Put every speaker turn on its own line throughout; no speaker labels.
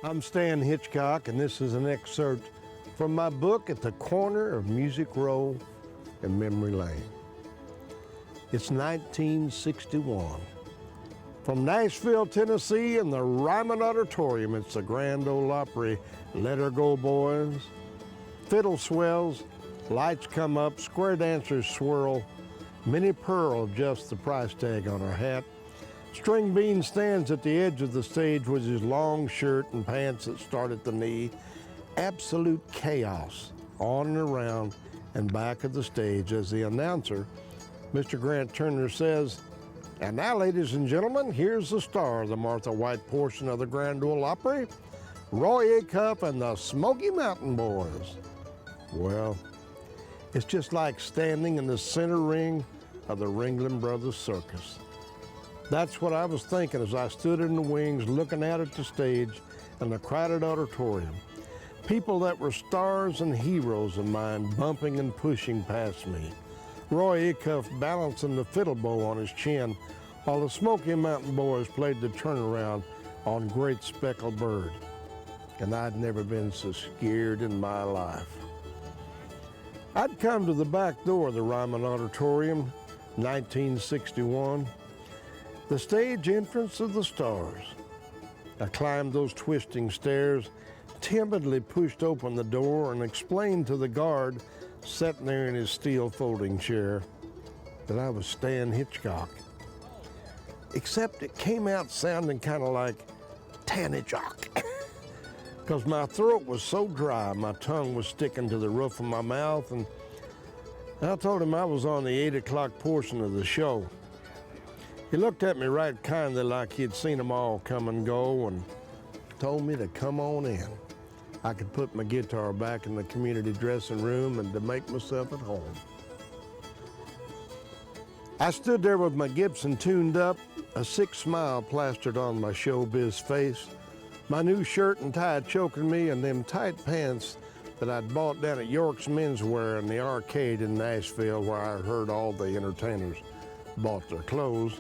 I'm Stan Hitchcock, and this is an excerpt from my book At the Corner of Music Row and Memory Lane. It's 1961. From Nashville, Tennessee, in the Ryman Auditorium, it's the Grand Ole Opry. Let her go, boys. Fiddle swells, lights come up, square dancers swirl. Minnie Pearl adjusts the price tag on her hat. String Bean stands at the edge of the stage with his long shirt and pants that start at the knee. Absolute chaos on and around and back of the stage as the announcer, Mr. Grant Turner, says, "And now, ladies and gentlemen, here's the star of the Martha White portion of the Grand Ole Opry, Roy Acuff and the Smoky Mountain Boys." Well, it's just like standing in the center ring of the Ringling Brothers Circus. That's what I was thinking as I stood in the wings looking out at the stage in the crowded auditorium. People that were stars and heroes of mine bumping and pushing past me. Roy Acuff balancing the fiddle bow on his chin while the Smoky Mountain Boys played the turnaround on Great Speckled Bird. And I'd never been so scared in my life. I'd come to the back door of the Ryman Auditorium, 1961. The stage entrance of the stars. I climbed those twisting stairs, timidly pushed open the door, and explained to the guard sitting there in his steel folding chair that I was Stan Hitchcock. Except it came out sounding kind of like Tan Hitchcock. Because my throat was so dry, my tongue was sticking to the roof of my mouth, and I told him I was on the 8 o'clock portion of the show. He looked at me right kindly like he'd seen them all come and go and told me to come on in. I could put my guitar back in the community dressing room and to make myself at home. I stood there with my Gibson tuned up, a sick smile plastered on my showbiz face, my new shirt and tie choking me, and them tight pants that I'd bought down at York's Menswear in the arcade in Nashville where I heard all the entertainers bought their clothes.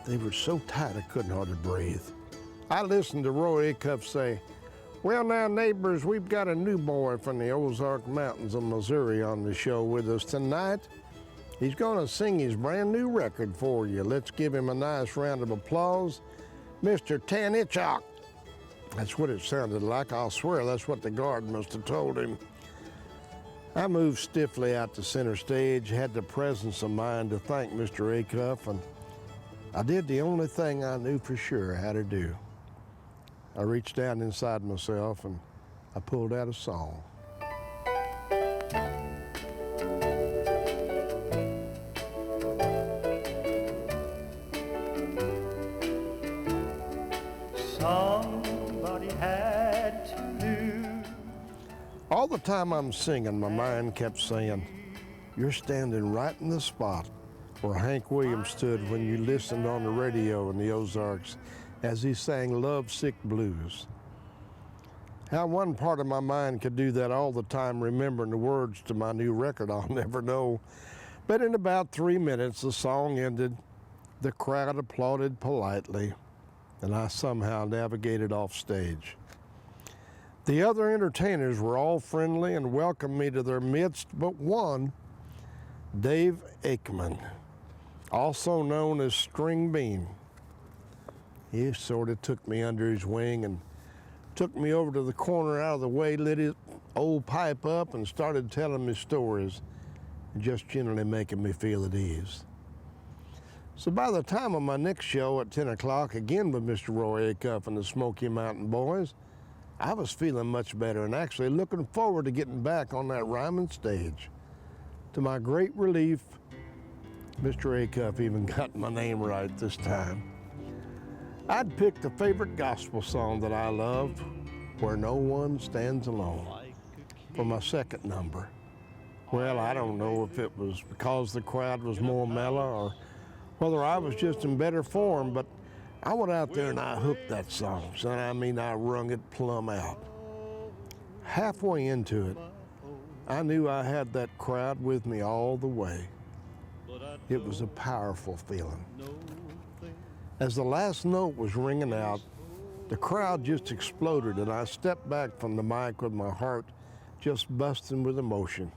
They were so tight I couldn't hardly breathe. I listened to Roy Acuff say, "Well now, neighbors, we've got a new boy from the Ozark Mountains of Missouri on the show with us tonight. He's gonna sing his brand new record for you. Let's give him a nice round of applause. Mr. Stan Hitchcock." That's what it sounded like. I'll swear that's what the guard must have told him. I moved stiffly out to center stage, had the presence of mind to thank Mr. Acuff, and I did the only thing I knew for sure how to do. I reached down inside myself and I pulled out a song.
Somebody had to lose.
All the time I'm singing, my mind kept saying, "You're standing right in the spot where Hank Williams stood when you listened on the radio in the Ozarks as he sang Lovesick Blues." How one part of my mind could do that all the time, remembering the words to my new record, I'll never know. But in about 3 minutes, the song ended, the crowd applauded politely, and I somehow navigated off stage. The other entertainers were all friendly and welcomed me to their midst, but one, Dave Aikman, also known as String Bean. He sort of took me under his wing and took me over to the corner out of the way, lit his old pipe up and started telling me stories, just generally making me feel at ease. So by the time of my next show at 10 o'clock, again with Mr. Roy Acuff and the Smoky Mountain Boys, I was feeling much better and actually looking forward to getting back on that Ryman stage. To my great relief, Mr. Acuff even got my name right this time. I'd picked a favorite gospel song that I loved, "Where No One Stands Alone," for my second number. Well, I don't know if it was because the crowd was more mellow or whether I was just in better form, but I went out there and I hooked that song. So I mean, I wrung it plumb out. Halfway into it, I knew I had that crowd with me all the way. It was a powerful feeling. As the last note was ringing out, The crowd just exploded, and I stepped back from the mic with my heart just busting with emotion.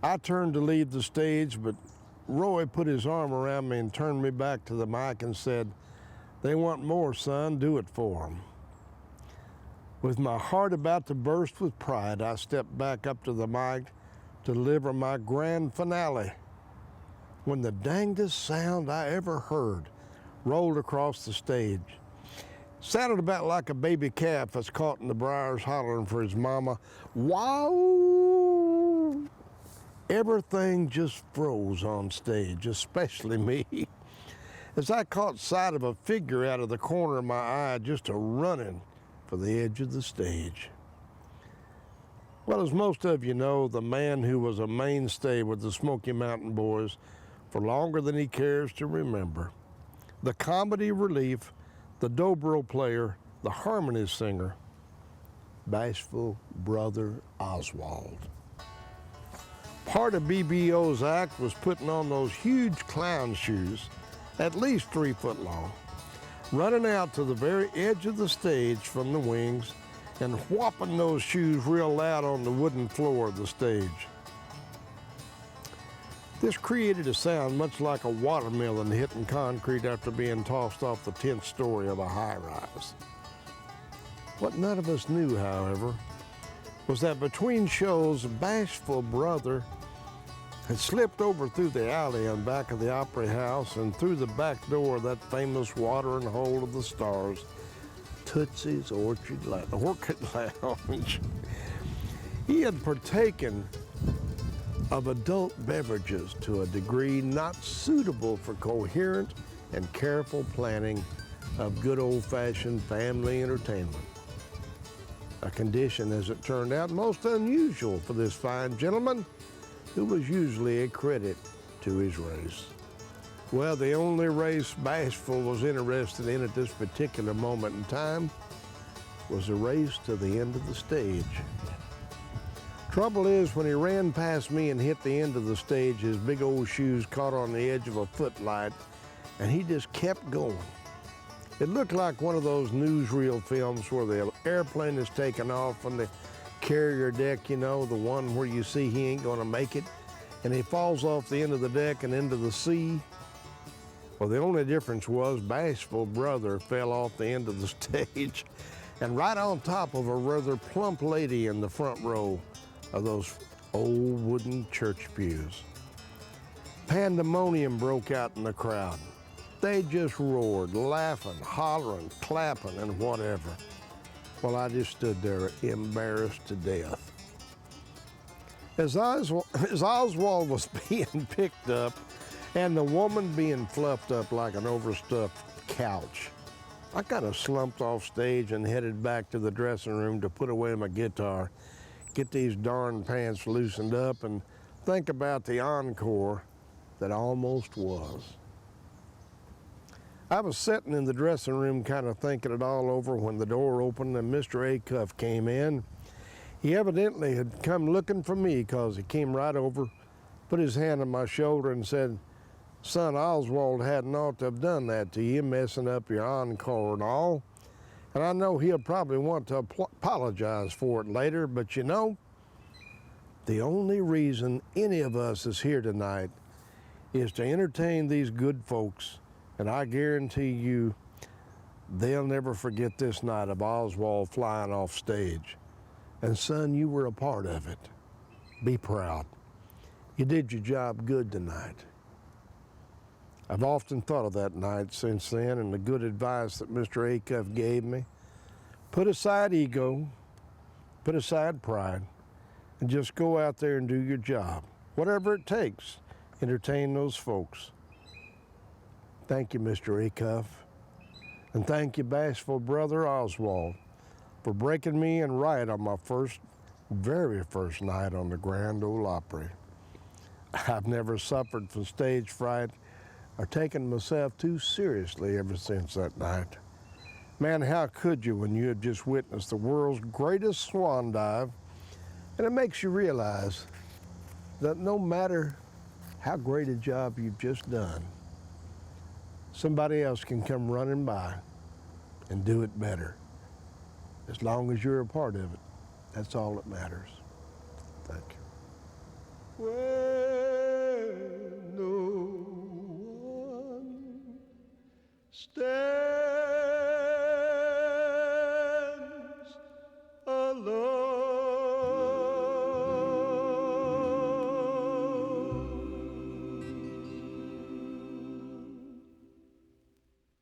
I turned to leave the stage, but Roy put his arm around me and turned me back to the mic and said, "They want more, son. Do it for them." With my heart about to burst with pride, I stepped back up to the mic to deliver my grand finale, when the dangest sound I ever heard rolled across the stage. Sounded about like a baby calf that's caught in the briars hollering for his mama. Wow! Everything just froze on stage, especially me, as I caught sight of a figure out of the corner of my eye just a-running for the edge of the stage. Well, as most of you know, the man who was a mainstay with the Smoky Mountain Boys for longer than he cares to remember, the comedy relief, the dobro player, the harmony singer, bashful brother Oswald. Part of BBO's act was putting on those huge clown shoes, at least 3 foot long, running out to the very edge of the stage from the wings and whopping those shoes real loud on the wooden floor of the stage. This created a sound much like a watermelon hitting concrete after being tossed off the 10th story of a high-rise. What none of us knew, however, was that between shows, bashful brother had slipped over through the alley on back of the Opry House and through the back door of that famous watering hole of the stars, Tootsie's Orchid Lounge. He had partaken of adult beverages to a degree not suitable for coherent and careful planning of good old-fashioned family entertainment. A condition, as it turned out, most unusual for this fine gentleman, who was usually a credit to his race. Well, the only race Bashful was interested in at this particular moment in time was a race to the end of the stage. Trouble is, when he ran past me and hit the end of the stage, his big old shoes caught on the edge of a footlight, and he just kept going. It looked like one of those newsreel films where the airplane is taking off on the carrier deck, you know, the one where you see he ain't gonna make it, and he falls off the end of the deck and into the sea. Well, the only difference was Bashful brother fell off the end of the stage and right on top of a rather plump lady in the front row of those old wooden church pews. Pandemonium broke out in the crowd. They just roared, laughing, hollering, clapping, and whatever. Well, I just stood there embarrassed to death. As Oswald was being picked up and the woman being fluffed up like an overstuffed couch, I kind of slumped off stage and headed back to the dressing room to put away my guitar, get these darn pants loosened up, and think about the encore that almost was. I was sitting in the dressing room kind of thinking it all over when the door opened and Mr. Acuff came in. He evidently had come looking for me because he came right over, put his hand on my shoulder and said, "Son, Oswald hadn't ought to have done that to you, messing up your encore and all. And I know he'll probably want to apologize for it later, but you know, the only reason any of us is here tonight is to entertain these good folks, and I guarantee you they'll never forget this night of Oswald flying off stage. And son, you were a part of it. Be proud. You did your job good tonight." I've often thought of that night since then and the good advice that Mr. Acuff gave me. Put aside ego, put aside pride, and just go out there and do your job. Whatever it takes, entertain those folks. Thank you, Mr. Acuff. And thank you, bashful brother Oswald, for breaking me in right on my very first night on the Grand Ole Opry. I've never suffered from stage fright or taken myself too seriously ever since that night. Man, how could you when you had just witnessed the world's greatest swan dive? And it makes you realize that no matter how great a job you've just done, somebody else can come running by and do it better. As long as you're a part of it, that's all that matters. Thank you.